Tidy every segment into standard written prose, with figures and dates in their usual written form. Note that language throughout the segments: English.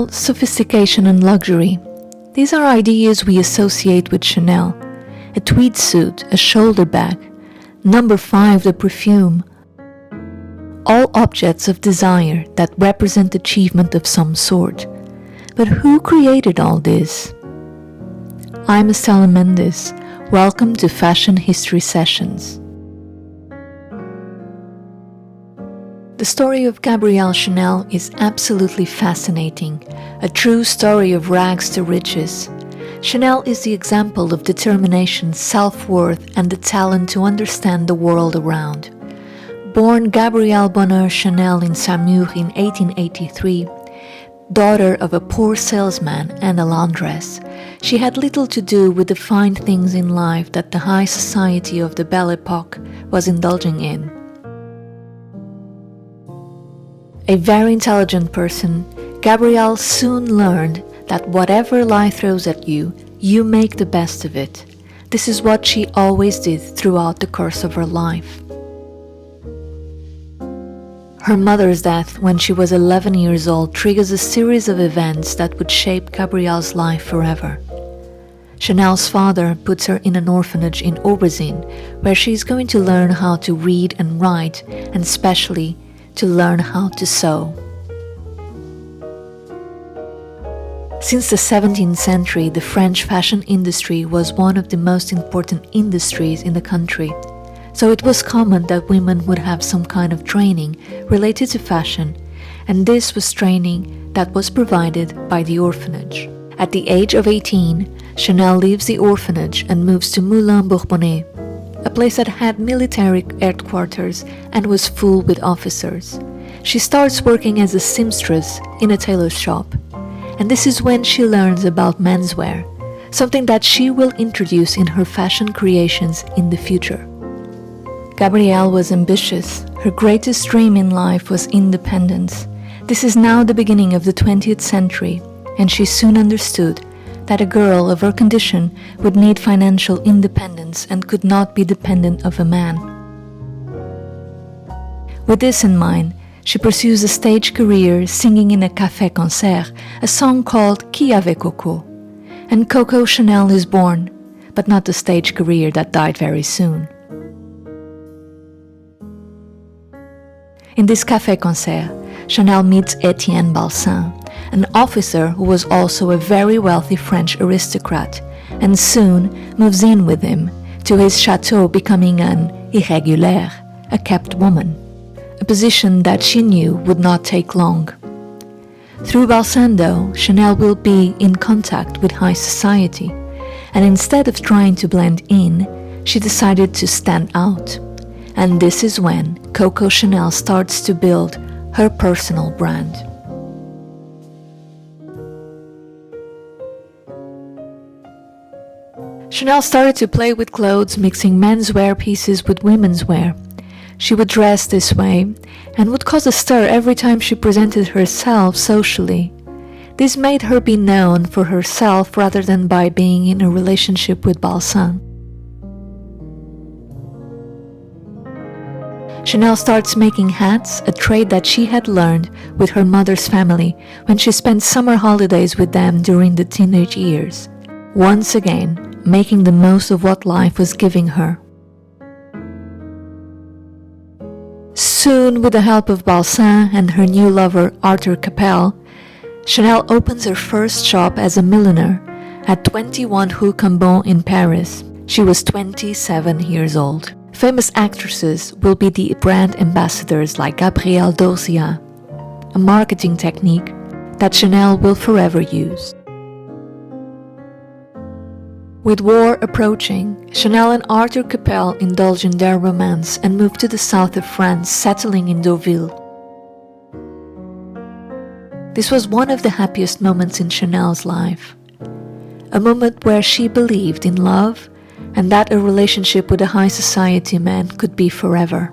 Style, sophistication and luxury. These are ideas we associate with Chanel. A tweed suit, a shoulder bag, number 5 the perfume. All objects of desire that represent achievement of some sort. But who created all this? I'm Estela Mendes. Welcome to Fashion History Sessions. The story of Gabrielle Chanel is absolutely fascinating, a true story of rags to riches. Chanel is the example of determination, self-worth, and the talent to understand the world around. Born Gabrielle Bonheur Chanel in Saumur in 1883, daughter of a poor salesman and a laundress, she had little to do with the fine things in life that the high society of the Belle Époque was indulging in. A very intelligent person, Gabrielle soon learned that whatever life throws at you, you make the best of it. This is what she always did throughout the course of her life. Her mother's death when she was 11 years old triggers a series of events that would shape Gabrielle's life forever. Chanel's father puts her in an orphanage in Aubezine, where she is going to learn how to read and write, and especially to learn how to sew. Since the 17th century, the French fashion industry was one of the most important industries in the country, so it was common that women would have some kind of training related to fashion, and this was training that was provided by the orphanage. At the age of 18, Chanel leaves the orphanage and moves to Moulins-Bourbonnais, a place that had military headquarters and was full with officers. She starts working as a seamstress in a tailor's shop, and this is when she learns about menswear, something that she will introduce in her fashion creations in the future. Gabrielle was ambitious. Her greatest dream in life was independence. This is now the beginning of the 20th century, and she soon understood that a girl of her condition would need financial independence and could not be dependent of a man. With this in mind, she pursues a stage career singing in a café-concert a song called Qui avait Coco, and Coco Chanel is born, but not the stage career that died very soon. In this café-concert, Chanel meets Etienne Balsan, an officer who was also a very wealthy French aristocrat, and soon moves in with him to his chateau, becoming an irrégulière, a kept woman, a position that she knew would not take long. Through Balsan, though, Chanel will be in contact with high society, and instead of trying to blend in, she decided to stand out. And this is when Coco Chanel starts to build her personal brand. Chanel started to play with clothes, mixing menswear pieces with women's wear. She would dress this way and would cause a stir every time she presented herself socially. This made her be known for herself rather than by being in a relationship with Balsan. Chanel starts making hats, a trade that she had learned with her mother's family when she spent summer holidays with them during the teenage years. Once again, making the most of what life was giving her. Soon, with the help of Balsan and her new lover Arthur Capel, Chanel opens her first shop as a milliner at 21 Rue Cambon in Paris. She was 27 years old. Famous actresses will be the brand ambassadors like Gabrielle Chanel, a marketing technique that Chanel will forever use. With war approaching, Chanel and Arthur Capel indulge in their romance and move to the south of France, settling in Deauville. This was one of the happiest moments in Chanel's life, a moment where she believed in love and that a relationship with a high society man could be forever.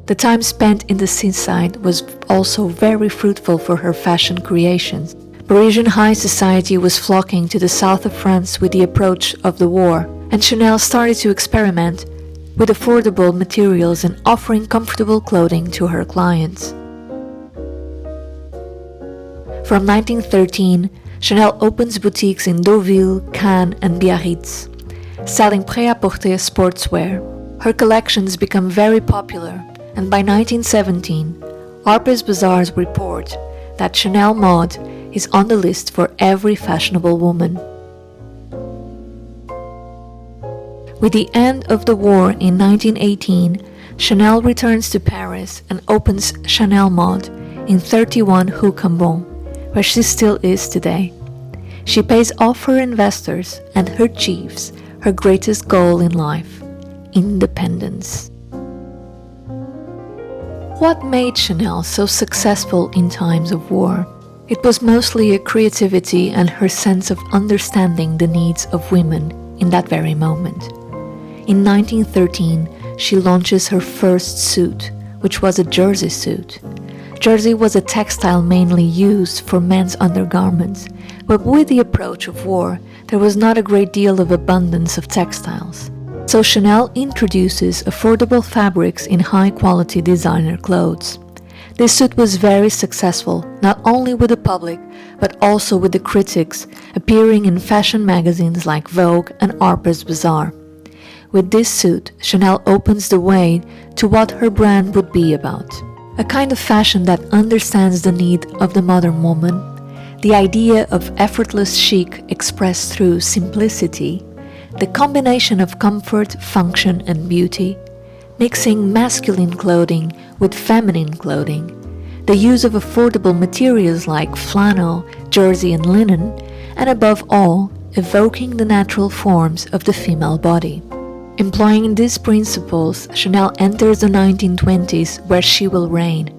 The time spent in the seaside was also very fruitful for her fashion creations. Parisian high society was flocking to the south of France with the approach of the war, and Chanel started to experiment with affordable materials and offering comfortable clothing to her clients. From 1913, Chanel opens boutiques in Deauville, Cannes, and Biarritz, selling prêt-à-porter sportswear. Her collections become very popular, and by 1917, Harper's Bazaar report that Chanel mode is on the list for every fashionable woman. With the end of the war in 1918, Chanel returns to Paris and opens Chanel Mode in 31 Rue Cambon, where she still is today. She pays off her investors and her chiefs her greatest goal in life: independence. What made Chanel so successful in times of war? It was mostly her creativity and her sense of understanding the needs of women in that very moment. In 1913, she launches her first suit, which was a jersey suit. Jersey was a textile mainly used for men's undergarments, but with the approach of war, there was not a great deal of abundance of textiles. So Chanel introduces affordable fabrics in high-quality designer clothes. This suit was very successful, not only with the public, but also with the critics, appearing in fashion magazines like Vogue and Harper's Bazaar. With this suit, Chanel opens the way to what her brand would be about. A kind of fashion that understands the need of the modern woman, the idea of effortless chic expressed through simplicity, the combination of comfort, function, and beauty, mixing masculine clothing with feminine clothing, the use of affordable materials like flannel, jersey, and linen, and above all, evoking the natural forms of the female body. Employing these principles, Chanel enters the 1920s, where she will reign.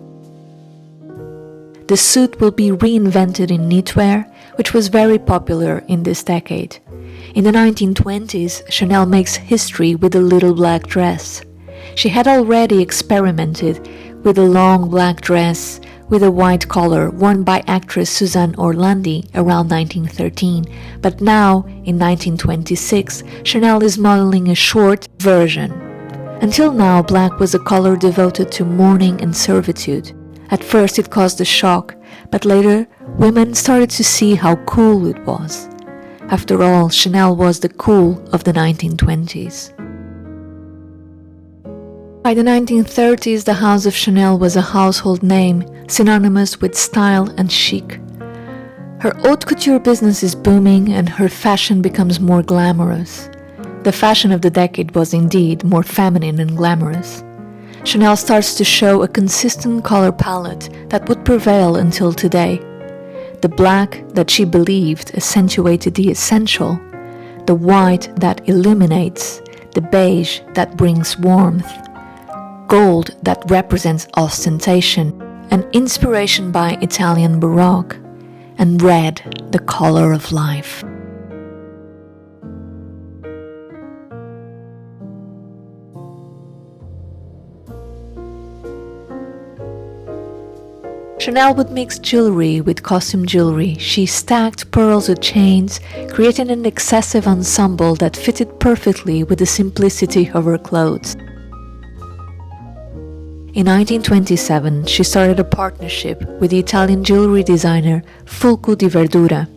The suit will be reinvented in knitwear, which was very popular in this decade. In the 1920s, Chanel makes history with the little black dress. She had already experimented with a long black dress with a white collar worn by actress Suzanne Orlandi around 1913, but now, in 1926, Chanel is modeling a short version. Until now, black was a color devoted to mourning and servitude. At first it caused a shock, but later women started to see how cool it was. After all, Chanel was the cool of the 1920s. By the 1930s, the house of Chanel was a household name, synonymous with style and chic. Her haute couture business is booming and her fashion becomes more glamorous. The fashion of the decade was indeed more feminine and glamorous. Chanel starts to show a consistent color palette that would prevail until today. The black that she believed accentuated the essential, the white that illuminates, the beige that brings warmth, gold that represents ostentation, and inspiration by Italian Baroque, and red, the color of life. Chanel would mix jewelry with costume jewelry. She stacked pearls with chains, creating an excessive ensemble that fitted perfectly with the simplicity of her clothes. In 1927, she started a partnership with the Italian jewelry designer Fulco di Verdura,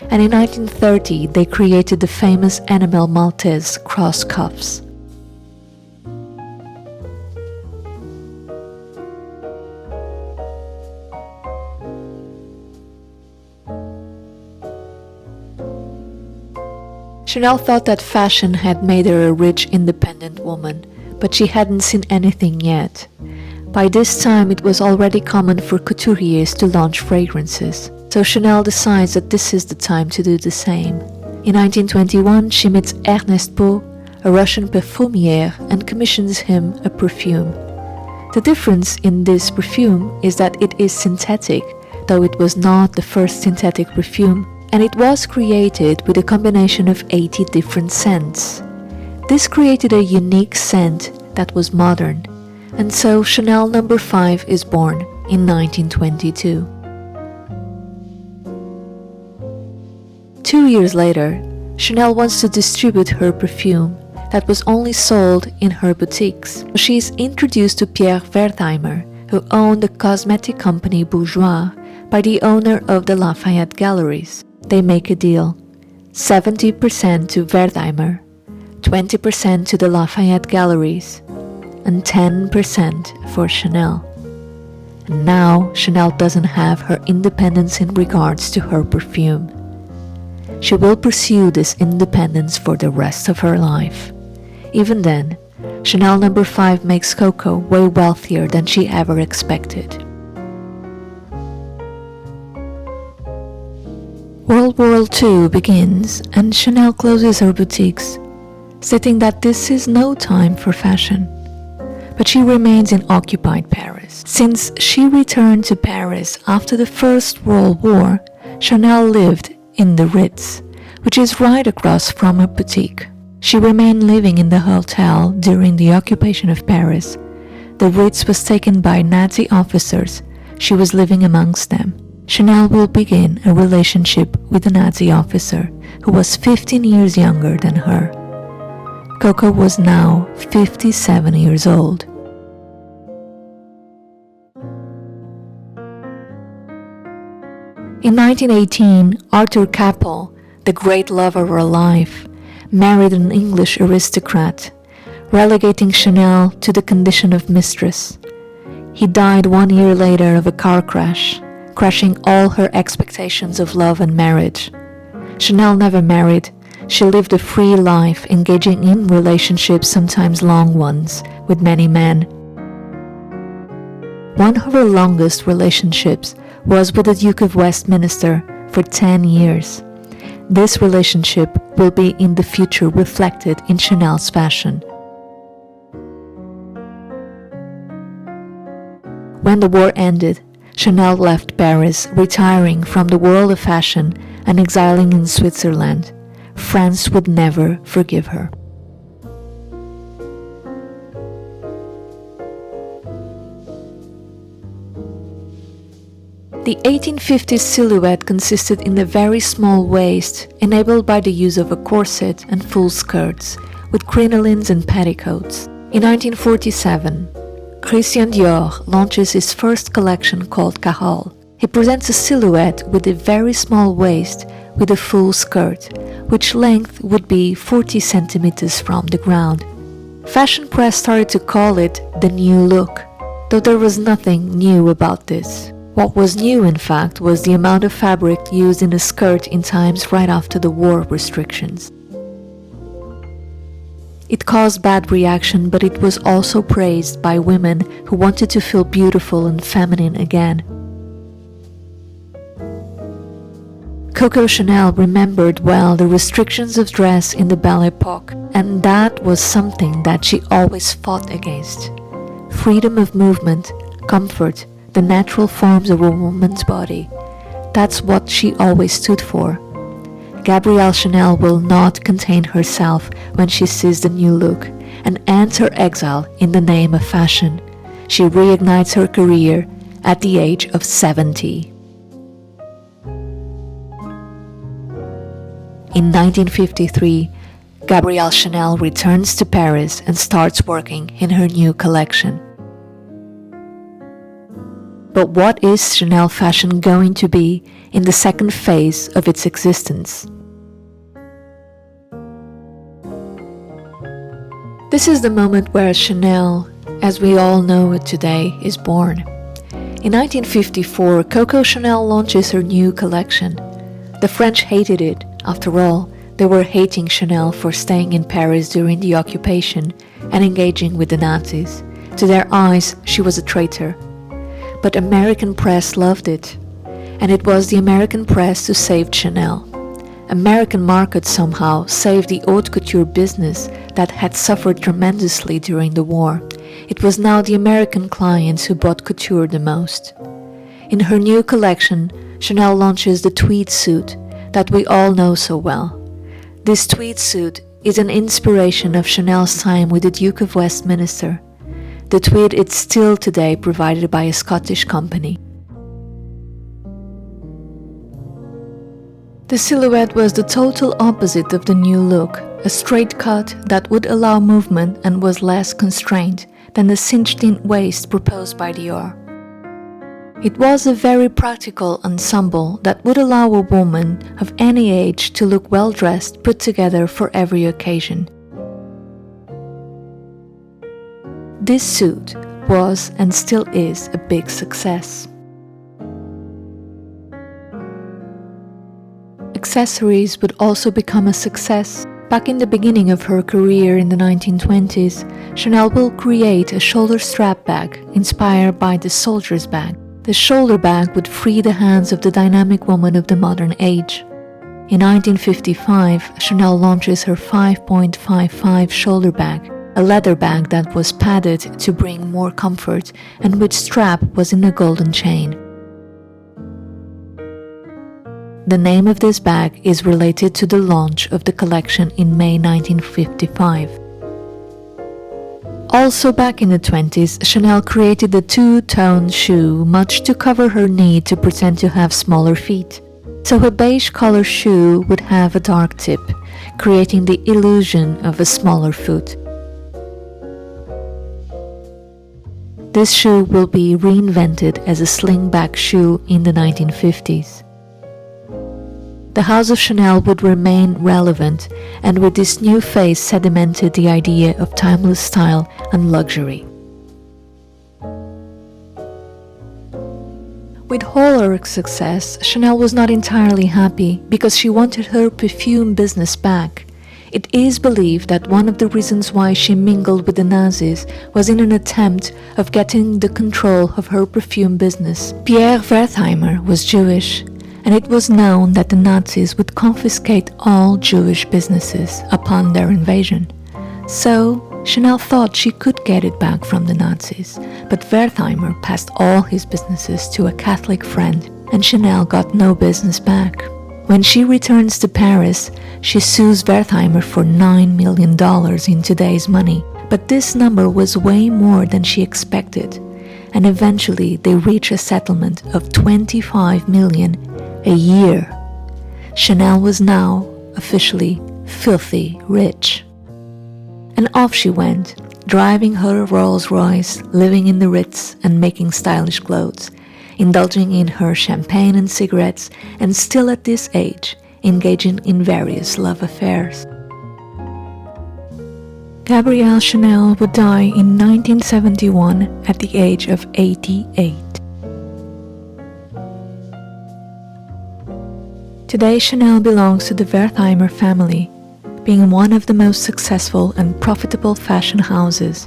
and in 1930 they created the famous enamel Maltese cross cuffs. Chanel thought that fashion had made her a rich, independent woman, but she hadn't seen anything yet. By this time, it was already common for couturiers to launch fragrances, so Chanel decides that this is the time to do the same. In 1921, she meets Ernest Pau, a Russian perfumier, and commissions him a perfume. The difference in this perfume is that it is synthetic, though it was not the first synthetic perfume, and it was created with a combination of 80 different scents. This created a unique scent that was modern, and so Chanel No. 5 is born in 1922. 2 years later, Chanel wants to distribute her perfume that was only sold in her boutiques. She is introduced to Pierre Wertheimer, who owned the cosmetic company Bourjois, by the owner of the Lafayette Galleries. They make a deal: 70% to Wertheimer, 20% to the Lafayette Galleries, and 10% for Chanel. And now Chanel doesn't have her independence in regards to her perfume. She will pursue this independence for the rest of her life. Even then, Chanel No. 5 makes Coco way wealthier than she ever expected. World War II begins and Chanel closes her boutiques, stating that this is no time for fashion. But she remains in occupied Paris. Since she returned to Paris after the First World War, Chanel lived in the Ritz, which is right across from her boutique. She remained living in the hotel during the occupation of Paris. The Ritz was taken by Nazi officers. She was living amongst them. Chanel will begin a relationship with a Nazi officer who was 15 years younger than her. Coco was now 57 years old. In 1918, Arthur Capel, the great lover of her life, married an English aristocrat, relegating Chanel to the condition of mistress. He died 1 year later of a car crash, crushing all her expectations of love and marriage. Chanel never married. She lived a free life, engaging in relationships, sometimes long ones, with many men. One of her longest relationships was with the Duke of Westminster for 10 years. This relationship will be in the future reflected in Chanel's fashion. When the war ended, Chanel left Paris, retiring from the world of fashion and exiling in Switzerland. France would never forgive her. The 1850s silhouette consisted in a very small waist, enabled by the use of a corset and full skirts, with crinolines and petticoats. In 1947, Christian Dior launches his first collection called Carole. He presents a silhouette with a very small waist with a full skirt, which length would be 40 centimeters from the ground. Fashion press started to call it the new look, though there was nothing new about this. What was new, in fact, was the amount of fabric used in a skirt in times right after the war restrictions. It caused bad reaction, but it was also praised by women who wanted to feel beautiful and feminine again. Coco Chanel remembered well the restrictions of dress in the Belle Epoque, and that was something that she always fought against. Freedom of movement, comfort, the natural forms of a woman's body. That's what she always stood for. Gabrielle Chanel will not contain herself when she sees the new look and ends her exile in the name of fashion. She reignites her career at the age of 70. In 1953, Gabrielle Chanel returns to Paris and starts working in her new collection. But what is Chanel fashion going to be in the second phase of its existence? This is the moment where Chanel, as we all know it today, is born. In 1954, Coco Chanel launches her new collection. The French hated it. After all, they were hating Chanel for staying in Paris during the occupation and engaging with the Nazis. To their eyes, she was a traitor. But American press loved it, and it was the American press who saved Chanel. American market somehow saved the haute couture business that had suffered tremendously during the war. It was now the American clients who bought couture the most. In her new collection, Chanel launches the tweed suit that we all know so well. This tweed suit is an inspiration of Chanel's time with the Duke of Westminster. The tweed is still today provided by a Scottish company. The silhouette was the total opposite of the new look, a straight cut that would allow movement and was less constrained than the cinched-in waist proposed by Dior. It was a very practical ensemble that would allow a woman of any age to look well-dressed, put together for every occasion. This suit was and still is a big success. Accessories would also become a success. Back in the beginning of her career in the 1920s, Chanel will create a shoulder strap bag inspired by the soldier's bag. The shoulder bag would free the hands of the dynamic woman of the modern age. In 1955, Chanel launches her 5.55 shoulder bag, a leather bag that was padded to bring more comfort and which strap was in a golden chain. The name of this bag is related to the launch of the collection in May 1955. Also back in the 20s, Chanel created the two-tone shoe, much to cover her need to pretend to have smaller feet. So her beige color shoe would have a dark tip, creating the illusion of a smaller foot. This shoe will be reinvented as a slingback shoe in the 1950s. The House of Chanel would remain relevant, and with this new phase sedimented the idea of timeless style and luxury. With all her success, Chanel was not entirely happy because she wanted her perfume business back. It is believed that one of the reasons why she mingled with the Nazis was in an attempt of getting the control of her perfume business. Pierre Wertheimer was Jewish, and it was known that the Nazis would confiscate all Jewish businesses upon their invasion. So, Chanel thought she could get it back from the Nazis, but Wertheimer passed all his businesses to a Catholic friend, and Chanel got no business back. When she returns to Paris, she sues Wertheimer for $9 million in today's money, but this number was way more than she expected, and eventually they reach a settlement of $25 million a year. Chanel was now officially filthy rich. And off she went, driving her Rolls-Royce, living in the Ritz and making stylish clothes, indulging in her champagne and cigarettes, and still at this age, engaging in various love affairs. Gabrielle Chanel would die in 1971 at the age of 88. Today, Chanel belongs to the Wertheimer family, being one of the most successful and profitable fashion houses.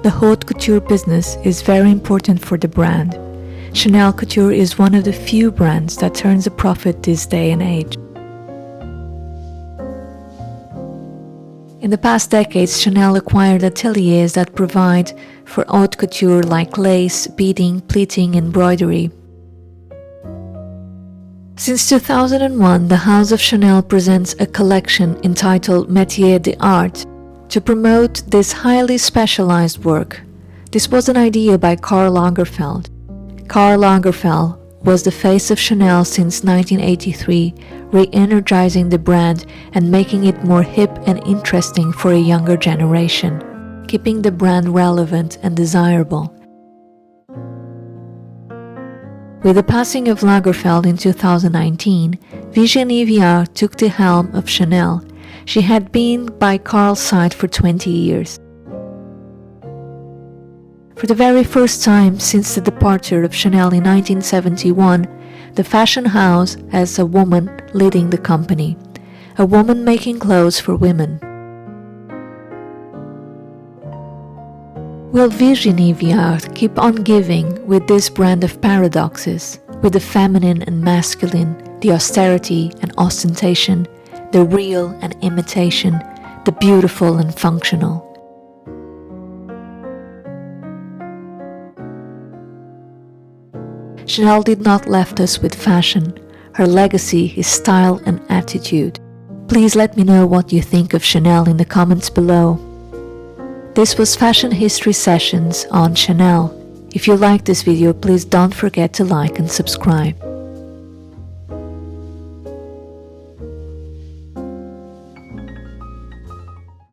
The haute couture business is very important for the brand. Chanel Couture is one of the few brands that turns a profit this day and age. In the past decades, Chanel acquired ateliers that provide for haute couture like lace, beading, pleating, embroidery. Since 2001, the House of Chanel presents a collection entitled Métiers d'Art to promote this highly specialized work. This was an idea by Karl Lagerfeld. Karl Lagerfeld was the face of Chanel since 1983, re-energizing the brand and making it more hip and interesting for a younger generation, keeping the brand relevant and desirable. With the passing of Lagerfeld in 2019, Virginie Viard took the helm of Chanel. She had been by Karl's side for 20 years. For the very first time since the departure of Chanel in 1971, the fashion house has a woman leading the company, a woman making clothes for women. Will Virginie Viard keep on giving with this brand of paradoxes, with the feminine and masculine, the austerity and ostentation, the real and imitation, the beautiful and functional? Chanel did not left us with fashion. Her legacy is style and attitude. Please let me know what you think of Chanel in the comments below. This was Fashion History Sessions on Chanel. If you liked this video, please don't forget to like and subscribe.